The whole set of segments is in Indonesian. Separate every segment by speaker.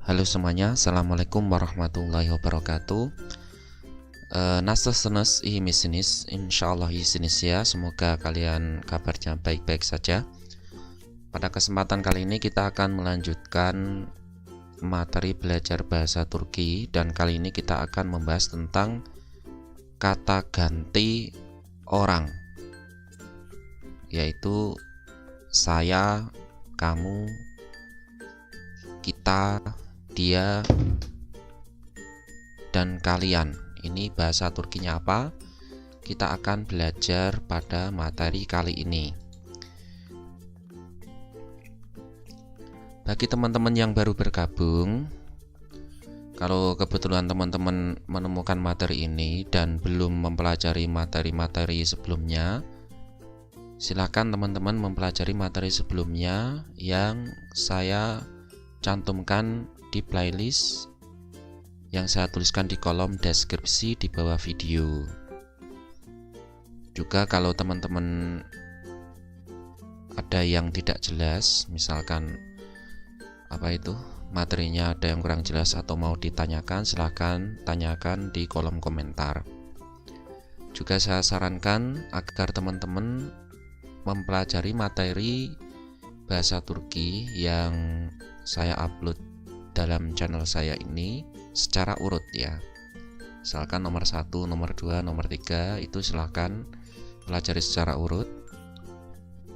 Speaker 1: Halo semuanya, Assalamualaikum warahmatullahi wabarakatuh. Nastesenes misinis, insyaallah isinis ya. Semoga kalian kabarnya baik-baik saja. Pada kesempatan kali ini kita akan melanjutkan materi belajar bahasa Turki, dan kali ini kita akan membahas tentang kata ganti orang, yaitu saya, kamu, kita, dia, dan kalian. Ini bahasa Turkinya apa? Kita akan belajar pada materi kali ini. Bagi teman-teman yang baru bergabung, kalau kebetulan teman-teman menemukan materi ini dan belum mempelajari materi-materi sebelumnya, silakan teman-teman mempelajari materi sebelumnya yang saya cantumkan di playlist yang saya tuliskan di kolom deskripsi di bawah video. Juga kalau teman-teman ada yang tidak jelas, misalkan materinya ada yang kurang jelas atau mau ditanyakan, silahkan tanyakan di kolom komentar. Juga saya sarankan agar teman-teman mempelajari materi bahasa Turki yang saya upload dalam channel saya ini secara urut ya. Misalkan nomor 1, nomor 2, nomor 3 itu silahkan pelajari secara urut,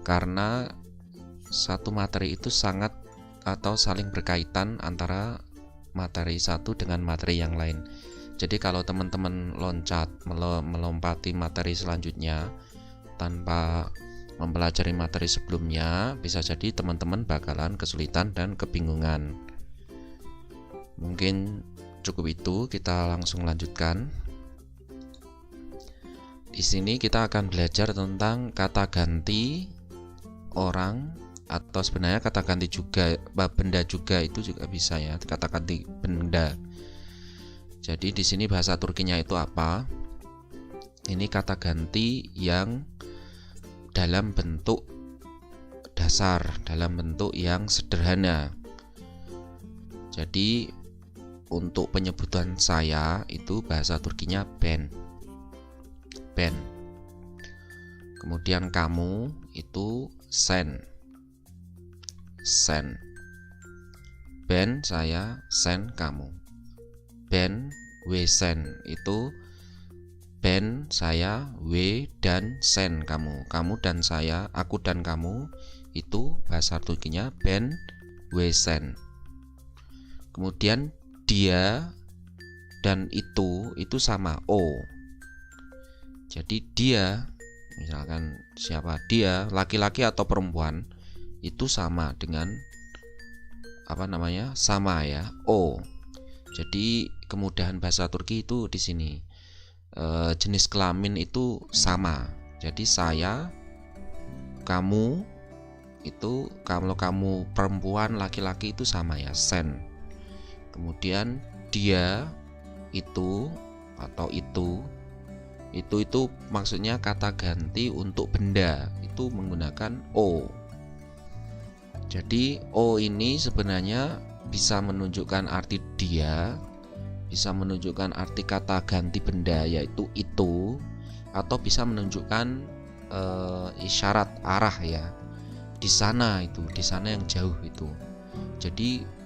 Speaker 1: karena satu materi itu sangat atau saling berkaitan antara materi satu dengan materi yang lain. Jadi kalau teman-teman melompati materi selanjutnya tanpa mempelajari materi sebelumnya, bisa jadi teman-teman bakalan kesulitan dan kebingungan. Mungkin cukup itu, kita langsung lanjutkan. Di sini kita akan belajar tentang kata ganti orang, atau sebenarnya kata ganti juga benda juga, itu juga bisa ya, kata ganti benda. Jadi di sini bahasa Turkinya itu apa? Ini kata ganti yang dalam bentuk dasar, dalam bentuk yang sederhana. Jadi untuk penyebutan saya itu bahasa Turkinya ben. Kemudian kamu itu sen. Ben saya, sen kamu. Ben we sen itu ben saya, we dan sen kamu. Kamu dan saya, aku dan kamu, itu bahasa Turkinya ben we sen. Kemudian dia dan itu sama o. Jadi dia, misalkan siapa dia, laki-laki atau perempuan, itu sama dengan sama ya, o. Jadi kemudahan bahasa Turki itu di sini. Jenis kelamin itu sama. Jadi saya, kamu, itu kalau kamu perempuan, laki-laki itu sama ya, sen. Kemudian dia, itu atau itu maksudnya kata ganti untuk benda, itu menggunakan o. Jadi o ini sebenarnya bisa menunjukkan arti dia, bisa menunjukkan arti kata ganti benda yaitu itu, atau bisa menunjukkan isyarat arah ya, di sana yang jauh itu. Jadi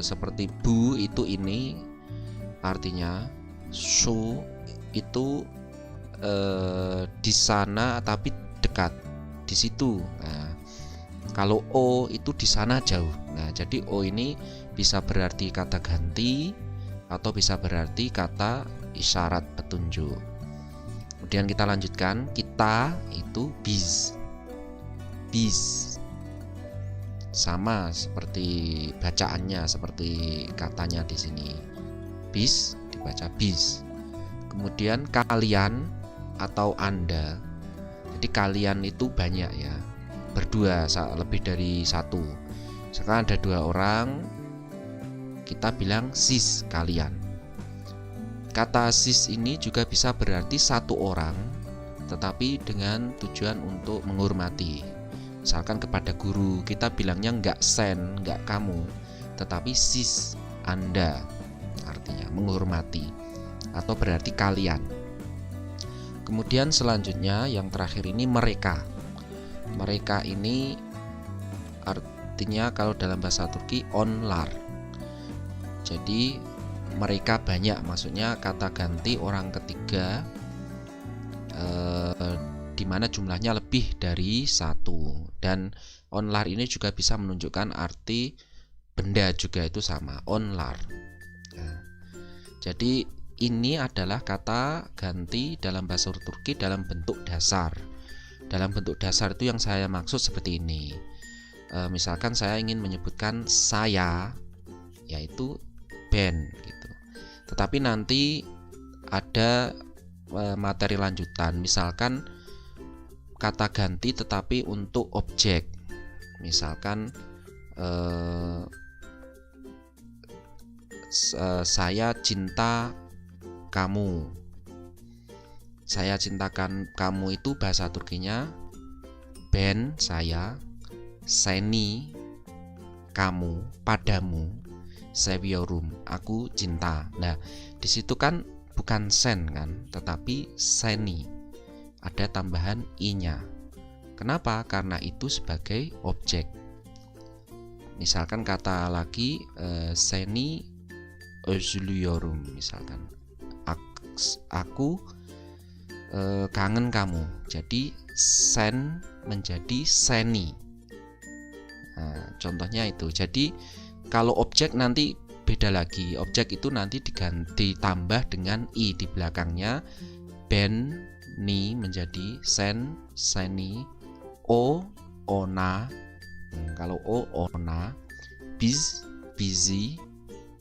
Speaker 1: seperti bu itu ini artinya, su itu di sana tapi dekat, di situ. Nah, kalau o itu di sana jauh. Nah, jadi o ini bisa berarti kata ganti atau bisa berarti kata isyarat petunjuk. Kemudian kita lanjutkan, kita itu biz. Sama seperti bacaannya, seperti katanya di sini. Bis dibaca bis. Kemudian kalian atau Anda. Jadi kalian itu banyak ya, berdua, lebih dari satu. Sekarang ada 2 orang, kita bilang sis, kalian. Kata sis ini juga bisa berarti satu orang, tetapi dengan tujuan untuk menghormati. Misalkan kepada guru kita bilangnya enggak sen, enggak kamu, tetapi sis, Anda, artinya menghormati atau berarti kalian. Kemudian selanjutnya yang terakhir ini mereka. Mereka ini artinya kalau dalam bahasa Turki onlar. Jadi mereka banyak, maksudnya kata ganti orang ketiga di mana jumlahnya lebih dari satu. Dan onlar ini juga bisa menunjukkan arti benda juga, itu sama, onlar. Nah, jadi ini adalah kata ganti dalam bahasa Turki dalam bentuk dasar. Dalam bentuk dasar itu yang saya maksud seperti ini. Misalkan saya ingin menyebutkan saya, yaitu ben gitu. Tetapi nanti ada materi lanjutan, misalkan kata ganti tetapi untuk objek. Misalkan saya cinta kamu. Saya cintakan kamu itu bahasa Turkinya ben saya, seni kamu, padamu, seviyorum, aku cinta. Nah, di situ kan bukan sen kan, tetapi seni. Ada tambahan i-nya. Kenapa? Karena itu sebagai objek. Misalkan kata lagi seni özlüyorum, misalkan aku kangen kamu. Jadi sen menjadi seni. Nah, contohnya itu. Jadi kalau objek nanti beda lagi. Objek itu nanti ditambah dengan i di belakangnya. Ben, ni menjadi sen, seni. O, ona. Kalau o, ona. Biz, bizi.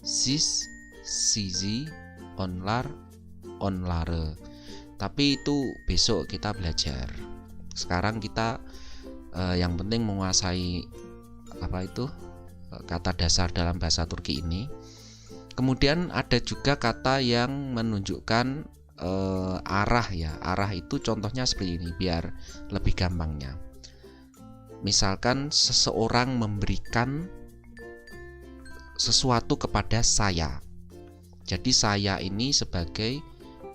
Speaker 1: Sis, sizi. Onlar, onlare. Tapi itu besok kita belajar. Sekarang kita yang penting menguasai kata dasar dalam bahasa Turki ini. Kemudian ada juga kata yang menunjukkan arah ya. Arah itu contohnya seperti ini biar lebih gampangnya. Misalkan seseorang memberikan sesuatu kepada saya. Jadi saya ini sebagai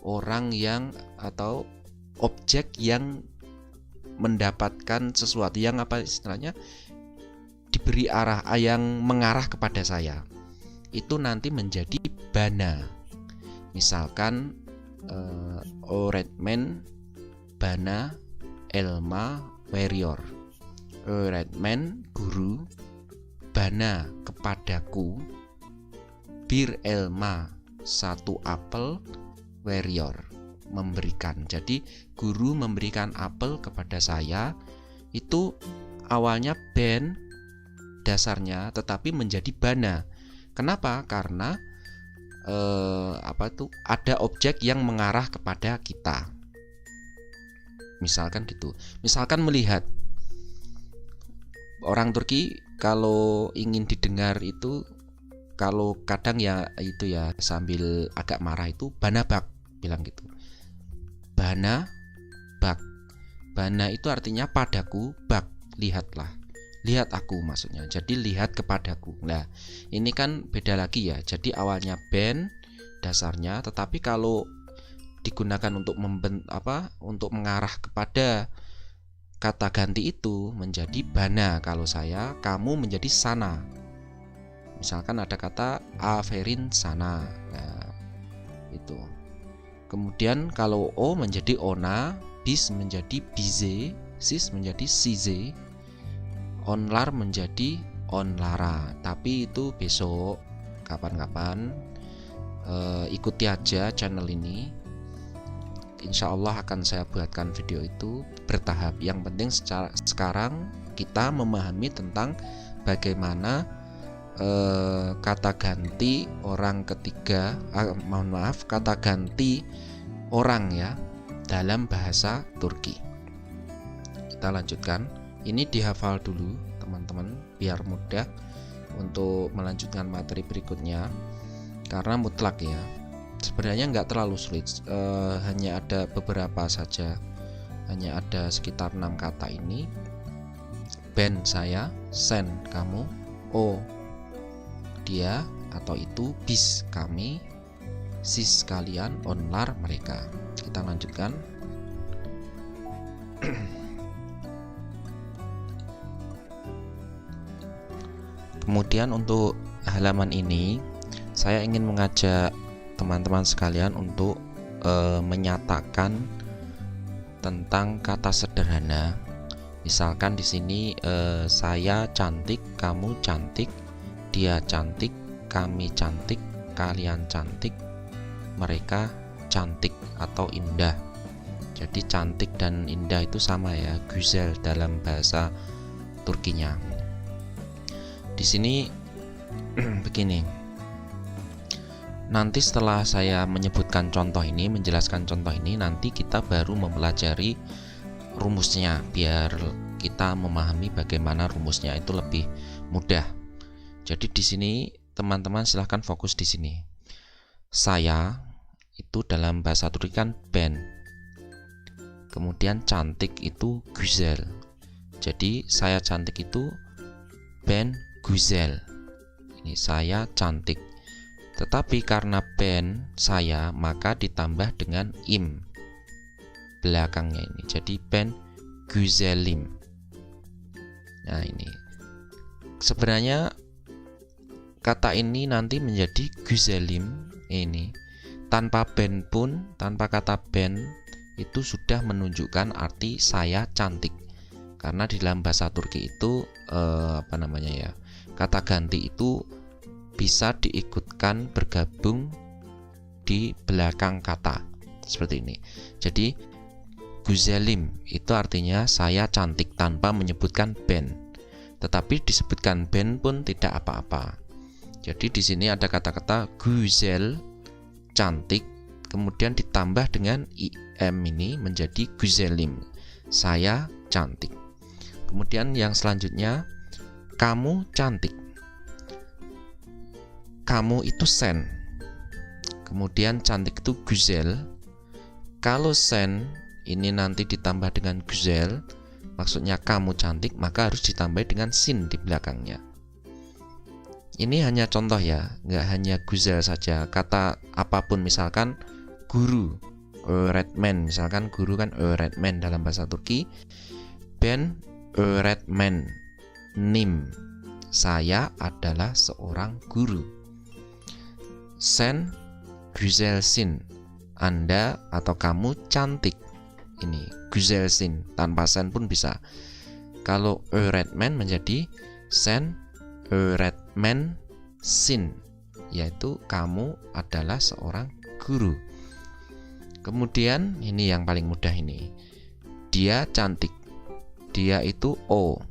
Speaker 1: orang yang atau objek yang mendapatkan sesuatu yang istilahnya diberi arah, yang mengarah kepada saya. Itu nanti menjadi bana. Misalkan öğretmen bana elma veriyor. Öğretmen guru bana kepadaku bir elma satu apel veriyor memberikan. Jadi guru memberikan apel kepada saya. Itu awalnya ben dasarnya tetapi menjadi bana. Kenapa? Karena ada objek yang mengarah kepada kita. Misalkan gitu. Misalkan melihat. Orang Turki kalau ingin didengar itu, kalau kadang ya itu ya sambil agak marah itu bana bak, bilang gitu. Bana bak. Bana itu artinya padaku, bak lihatlah. Lihat aku maksudnya. Jadi lihat kepadaku. Nah, ini kan beda lagi ya. Jadi awalnya ben dasarnya, tetapi kalau digunakan untuk untuk mengarah kepada kata ganti itu menjadi bana kalau saya, kamu menjadi sana. Misalkan ada kata aferin sana. Nah, itu. Kemudian kalau o menjadi ona, bis menjadi bize, sis menjadi size, onlar menjadi onlara. Tapi itu besok kapan-kapan ikuti aja channel ini. Insya Allah akan saya buatkan video itu bertahap. Yang penting sekarang kita memahami tentang bagaimana kata ganti orang ketiga, kata ganti orang ya dalam bahasa Turki. Kita lanjutkan. Ini dihafal dulu teman-teman biar mudah untuk melanjutkan materi berikutnya, karena mutlak ya. Sebenarnya nggak terlalu sulit, hanya ada beberapa saja, hanya ada sekitar 6 kata ini. Ben saya, sen kamu, o dia atau itu, bis kami, sis kalian, onlar mereka. Kita lanjutkan. Kemudian untuk halaman ini saya ingin mengajak teman-teman sekalian untuk menyatakan tentang kata sederhana. Misalkan di sini saya cantik, kamu cantik, dia cantik, kami cantik, kalian cantik, mereka cantik atau indah. Jadi cantik dan indah itu sama ya, güzel dalam bahasa Turkinya. Di sini begini. Nanti setelah saya menyebutkan contoh ini, menjelaskan contoh ini, nanti kita baru mempelajari rumusnya biar kita memahami bagaimana rumusnya itu lebih mudah. Jadi di sini teman-teman silahkan fokus di sini. Saya itu dalam bahasa Turki kan ben. Kemudian cantik itu güzel. Jadi saya cantik itu ben güzel. Ini saya cantik. Tetapi karena ben saya, maka ditambah dengan im belakangnya ini. Jadi ben güzelim. Nah, ini sebenarnya kata ini nanti menjadi güzelim ini. Tanpa ben pun, tanpa kata ben itu sudah menunjukkan arti saya cantik. Karena di dalam bahasa Turki itu kata ganti itu bisa diikutkan bergabung di belakang kata seperti ini. Jadi güzelim itu artinya saya cantik tanpa menyebutkan ben. Tetapi disebutkan ben pun tidak apa-apa. Jadi di sini ada kata-kata güzel cantik, kemudian ditambah dengan im ini menjadi güzelim. Saya cantik. Kemudian yang selanjutnya, kamu cantik. Kamu itu sen. Kemudian cantik itu güzel. Kalau sen ini nanti ditambah dengan güzel, maksudnya kamu cantik, maka harus ditambah dengan sin di belakangnya. Ini hanya contoh ya, nggak hanya güzel saja. Kata apapun, misalkan guru, öğretmen, misalkan guru kan öğretmen dalam bahasa Turki. Ben öğretmen nim, saya adalah seorang guru. Sen güzelsin, Anda atau kamu cantik. Ini güzelsin, tanpa sen pun bisa. Kalau öğretmen menjadi sen öğretmensin, yaitu kamu adalah seorang guru. Kemudian ini yang paling mudah ini. Dia cantik. Dia itu o.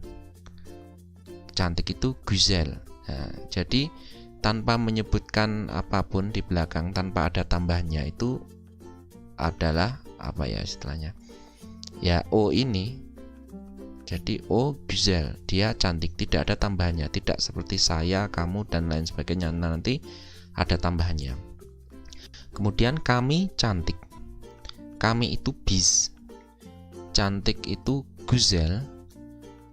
Speaker 1: Cantik itu güzel. Nah, jadi tanpa menyebutkan apapun di belakang, tanpa ada tambahnya, itu adalah apa ya istilahnya? Ya o ini. Jadi o güzel, dia cantik, tidak ada tambahannya, tidak seperti saya, kamu dan lain sebagainya. Nanti ada tambahannya. Kemudian kami cantik. Kami itu biz. Cantik itu güzel.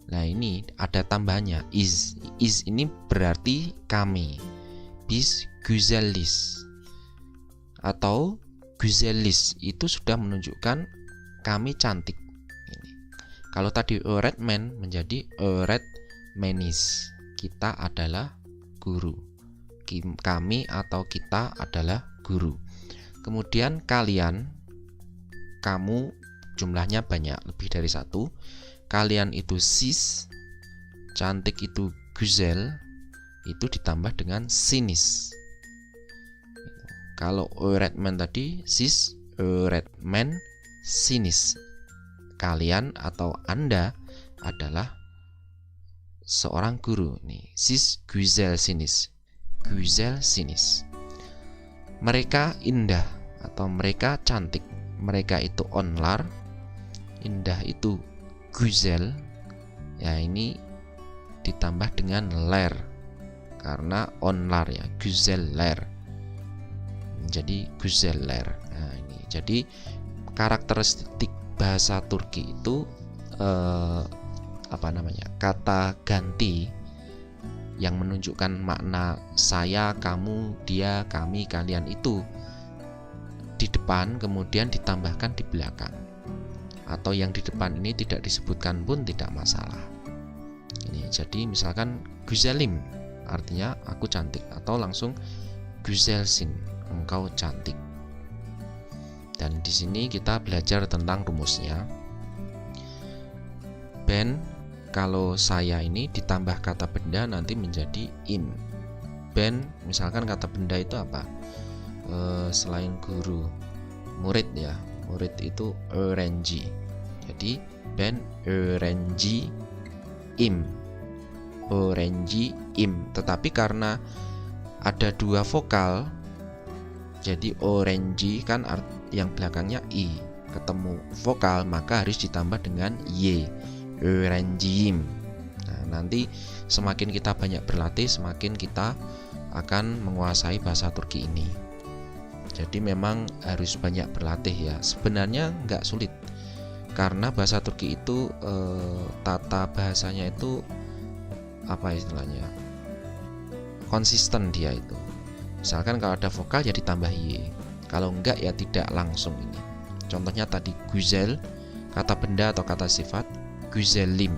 Speaker 1: Nah, ini ada tambahannya is. Is ini berarti kami. Biz güzeliz. Atau güzeliz itu sudah menunjukkan kami cantik. Ini. Kalau tadi öğretmen menjadi öğretmenis. Kita adalah guru. Kami atau kita adalah guru. Kemudian kalian, kamu jumlahnya banyak, lebih dari satu. Kalian itu sis, cantik itu güzel, itu ditambah dengan sinis. Kalau öğretmen tadi sis, öğretmen sinis. Kalian atau Anda adalah seorang guru. Nih, sis güzel sinis. Güzel sinis. Mereka indah atau mereka cantik. Mereka itu onlar. Indah itu güzel. Ya, ini ditambah dengan ler karena onlar ya, güzeller. Jadi güzeller. Nah, ini. Jadi karakteristik bahasa Turki itu kata ganti yang menunjukkan makna saya, kamu, dia, kami, kalian itu di depan, kemudian ditambahkan di belakang. Atau yang di depan ini tidak disebutkan pun tidak masalah. Ini jadi misalkan Güzelim artinya aku cantik, atau langsung Güzelsin, engkau cantik. Dan di sini kita belajar tentang rumusnya. Ben, kalau saya ini ditambah kata benda nanti menjadi im. Ben, misalkan kata benda itu apa? Selain guru, murid ya. Murid itu öğrenci. Jadi ben öğrenci im. Öğrenci im. Tetapi karena ada dua vokal, jadi öğrenci kan yang belakangnya i, ketemu vokal maka harus ditambah dengan y. Öğrenciyim. Nah, nanti semakin kita banyak berlatih, semakin kita akan menguasai bahasa Turki ini. Jadi memang harus banyak berlatih ya. Sebenarnya nggak sulit, karena bahasa Turki itu tata bahasanya itu apa istilahnya, konsisten dia itu. Misalkan kalau ada vokal ya ditambah y, kalau enggak ya tidak langsung ini. Contohnya tadi güzel, kata benda atau kata sifat Güzelim.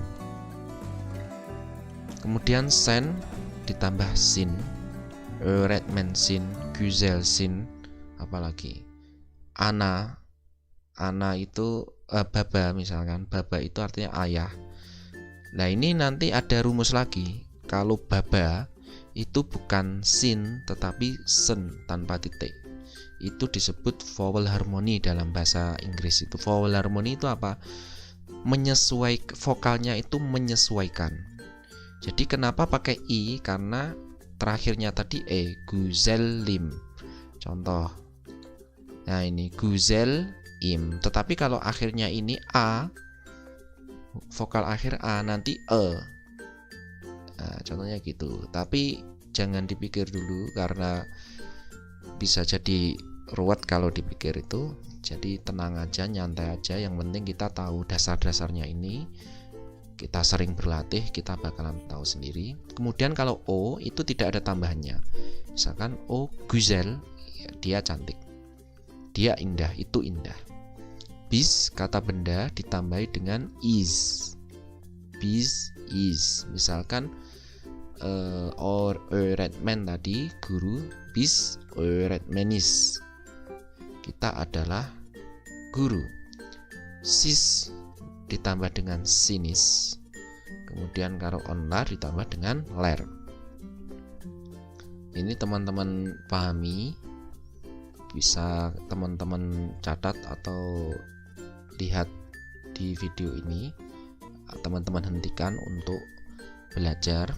Speaker 1: Kemudian sen ditambah sin, öğretmensin, güzelsin. Apalagi ana, ana itu baba, misalkan baba itu artinya ayah. Nah ini nanti ada rumus lagi. Kalau baba itu bukan sin tetapi sen tanpa titik, itu disebut vowel harmony dalam bahasa Inggris. Itu vowel harmony itu apa? Menyesuaikan, vokalnya itu menyesuaikan. Jadi kenapa pakai i? Karena terakhirnya tadi e, Güzelim. Contoh, nah ini Güzelim. Tetapi kalau akhirnya ini a, vokal akhir a, nanti e. Nah, contohnya gitu. Tapi jangan dipikir dulu karena bisa jadi ruwet kalau dipikir itu. Jadi tenang aja, nyantai aja. Yang penting kita tahu dasar-dasarnya ini. Kita sering berlatih, kita bakalan tahu sendiri. Kemudian kalau o itu tidak ada tambahannya. Misalkan o güzel, ya, dia cantik, dia indah, itu indah. Bis, kata benda ditambahi dengan is. Bis, is. Misalkan öğretmen tadi guru, bis öğretmeniz, kita adalah guru. Sis ditambah dengan sinis. Kemudian kalau onlar ditambah dengan ler. Ini teman-teman pahami, bisa teman-teman catat atau lihat di video ini. Teman-teman hentikan untuk belajar.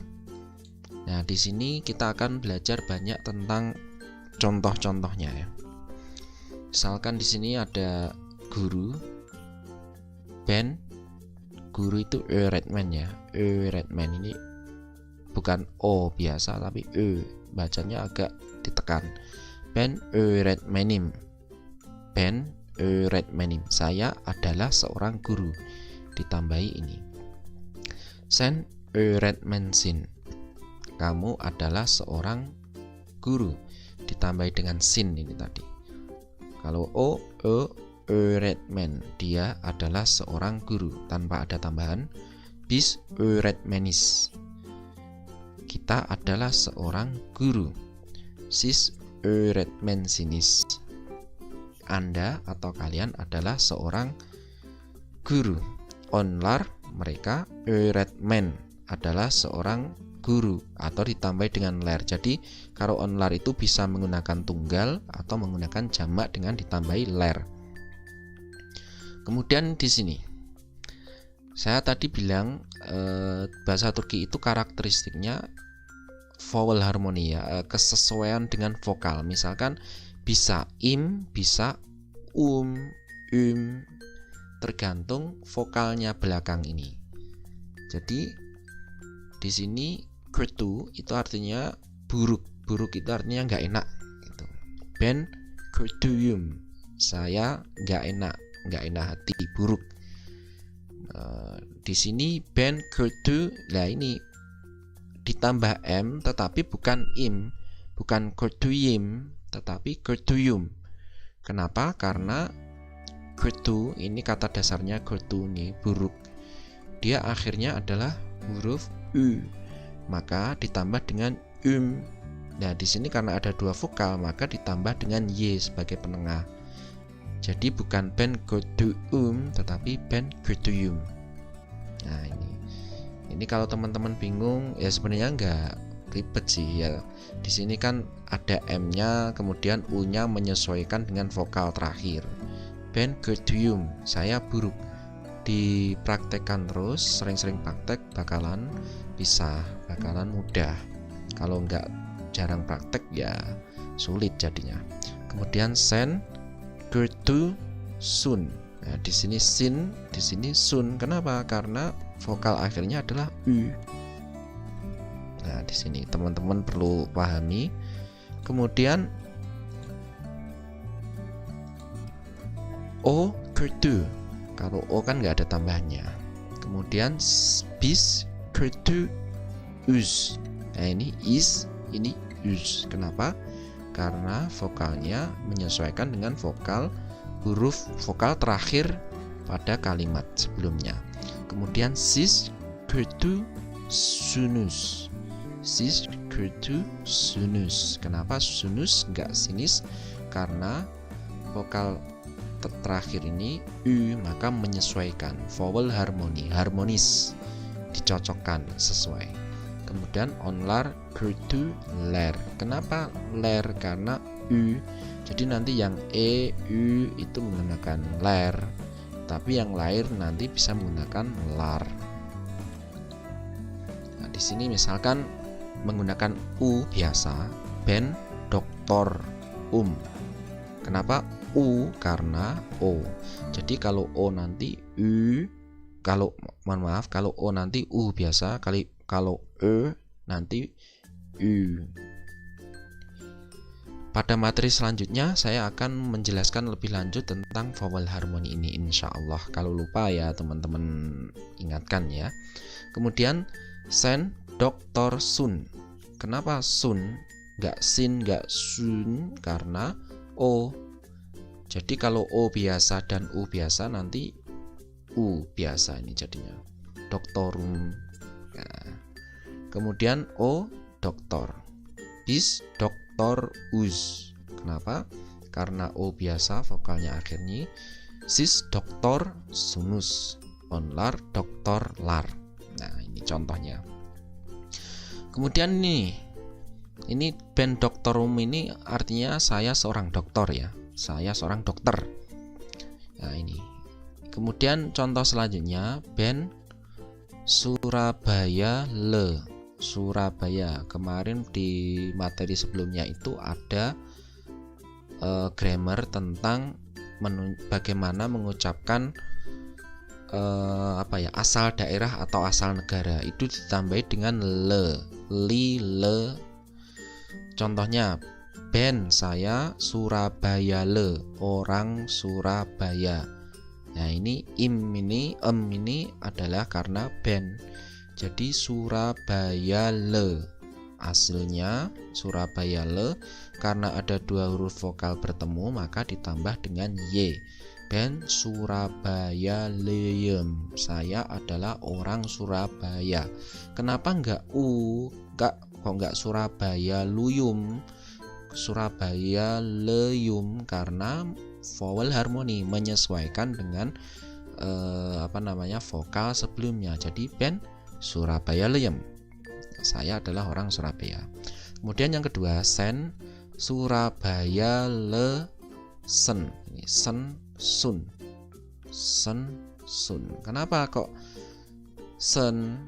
Speaker 1: Nah, di sini kita akan belajar banyak tentang contoh-contohnya ya. Misalkan di sini ada guru, ben, guru itu öğretmen ya. Öğretmen ini bukan o biasa tapi ö, bacanya agak ditekan. Ben öğretmenim. Ben öğretmenim. Saya adalah seorang guru. Ditambahi ini. Sen öğretmensin. Kamu adalah seorang guru. Ditambahi dengan sin ini tadi. Kalau o, öğretmen, dia adalah seorang guru tanpa ada tambahan. Biz öğretmeniz, kita adalah seorang guru. Siz öğretmensiniz, Anda atau kalian adalah seorang guru. Onlar, mereka, öğretmen adalah seorang guru atau ditambahi dengan ler. Jadi kalau onlar itu bisa menggunakan tunggal atau menggunakan jamak dengan ditambahi ler. Kemudian di sini saya tadi bilang bahasa Turki itu karakteristiknya vowel harmoni ya, kesesuaian dengan vokal. Misalkan bisa im, bisa tergantung vokalnya belakang ini. Jadi di sini kötü itu artinya buruk. Buruk itu artinya nggak enak gitu. Ben kötüyüm, saya nggak enak hati, buruk. Di sini ben kötü, lah ini ditambah M tetapi bukan im, bukan kurtuyim tetapi kurtuyum. Kenapa? Karena kurtu ini kata dasarnya kurtu nih, buruk. Dia akhirnya adalah huruf U, maka ditambah dengan Nah, di sini karena ada dua vokal, maka ditambah dengan Y sebagai penengah. Jadi bukan ben kurtuum tetapi ben kurtuyum. Nah, ini kalau teman-teman bingung ya sebenarnya nggak ribet sih ya. Di sini kan ada M-nya, kemudian U-nya menyesuaikan dengan vokal terakhir. Ben kurtuyum, saya buruk. Dipraktekkan terus, sering-sering praktek bakalan bisa, bakalan mudah. Kalau nggak jarang praktek ya sulit jadinya. Kemudian sen, kurtu, sun. Nah, di sini sin, di sini sun. Kenapa? Karena vokal akhirnya adalah U. Nah, di sini teman-teman perlu pahami. Kemudian O, kurtu. Kalau O kan nggak ada tambahannya. Kemudian bis, kurtu, us. Nah, ini is, ini us. Kenapa? Karena vokalnya menyesuaikan dengan huruf vokal terakhir pada kalimat sebelumnya. Kemudian sis, kurtu, sunus. Sis, kurtu, sunus. Kenapa sunus nggak sinis? Karena vokal terakhir ini U, maka menyesuaikan vowel harmonis, dicocokkan sesuai. Kemudian onlar, kurtu, ler. Kenapa ler? Karena U. Jadi nanti yang E, U itu menggunakan ler, tapi yang lain nanti bisa menggunakan lar. Nah, di sini misalkan menggunakan U biasa, ben, doktor, Kenapa U? Karena O. Jadi kalau O nanti U, kalau O nanti U biasa, kalau E nanti U. Pada materi selanjutnya saya akan menjelaskan lebih lanjut tentang vowel harmoni ini, insya Allah. Kalau lupa ya teman-teman ingatkan ya. Kemudian sen, doktor, sun. Kenapa sun? Nggak sin, nggak sun, karena O. Jadi kalau O biasa dan U biasa nanti U biasa ini jadinya doktorum. Nah, kemudian O, doktor. Bis, doktor, us. Kenapa? Karena O biasa vokalnya akhirnya. Sis, doktor, sunus. Onlar, doktor, lar. Nah, ini contohnya. Kemudian ini ben doktorum ini artinya saya seorang dokter ya. Saya seorang dokter. Nah, ini. Kemudian contoh selanjutnya ben Surabaya le. Surabaya. Kemarin di materi sebelumnya itu ada grammar tentang bagaimana mengucapkan asal daerah atau asal negara. Itu ditambahi dengan le, li, le. Contohnya ben saya Surabaya le, orang Surabaya. Nah, ini ini adalah karena ben. Jadi Surabaya le. Hasilnya Surabaya le, karena ada dua huruf vokal bertemu maka ditambah dengan y. Ben Surabaya leyem. Saya adalah orang Surabaya. Kenapa enggak U? Kok enggak Surabaya luyum? Surabaya leyum karena vowel harmoni menyesuaikan dengan vokal sebelumnya. Jadi ben Surabaya leyem. Saya adalah orang Surabaya. Kemudian yang kedua sen Surabaya le sen. Ini sen sun. Sen sun. Kenapa kok sen?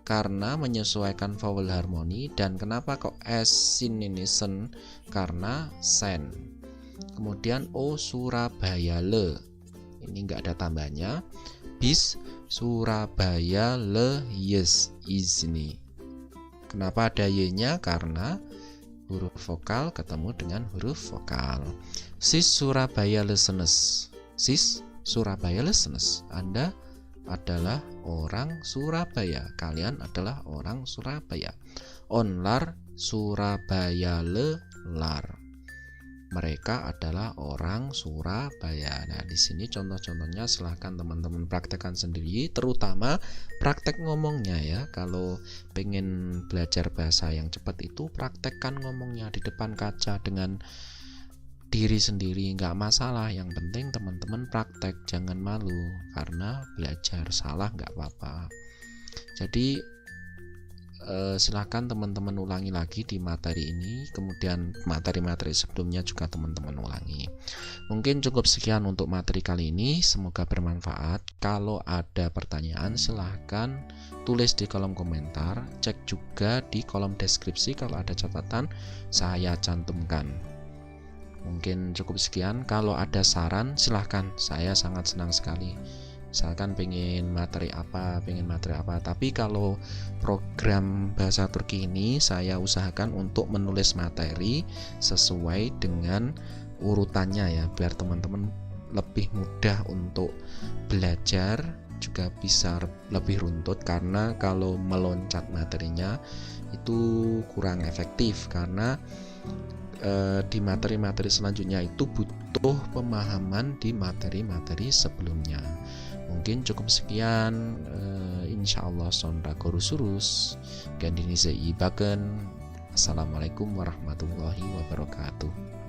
Speaker 1: Karena menyesuaikan vowel harmoni. Dan kenapa kok sin ini sen? Karena sen. Kemudian O Surabaya le. Ini enggak ada tambahnya. Bis Surabaya le yes izni. Kenapa ada y-nya? Karena huruf vokal ketemu dengan huruf vokal. Sis Surabaya listeners. Sis Surabaya listeners. Anda adalah orang Surabaya. Kalian adalah orang Surabaya. Onlar Surabaya lelar. Mereka adalah orang Surabaya. Nah, di sini contoh-contohnya silahkan teman-teman praktekkan sendiri, terutama praktek ngomongnya ya. Kalau pengen belajar bahasa yang cepat itu praktekkan ngomongnya di depan kaca dengan diri sendiri, nggak masalah. Yang penting teman-teman praktek, jangan malu, karena belajar salah nggak apa-apa. Jadi silahkan teman-teman ulangi lagi di materi ini, kemudian materi-materi sebelumnya juga teman-teman ulangi. Mungkin cukup sekian untuk materi kali ini, semoga bermanfaat. Kalau ada pertanyaan silahkan tulis di kolom komentar, cek juga di kolom deskripsi, kalau ada catatan saya cantumkan. Mungkin cukup sekian. Kalau ada saran silahkan, saya sangat senang sekali. Misalkan pengen materi apa, tapi kalau program bahasa Turki ini saya usahakan untuk menulis materi sesuai dengan urutannya ya, biar teman-teman lebih mudah untuk belajar, juga bisa lebih runtut, karena kalau meloncat materinya itu kurang efektif, karena di materi-materi selanjutnya itu butuh pemahaman di materi-materi sebelumnya. Mungkin cukup sekian. Insyaallah sonra korusurus. Kendinize ibaken. Assalamualaikum warahmatullahi wabarakatuh.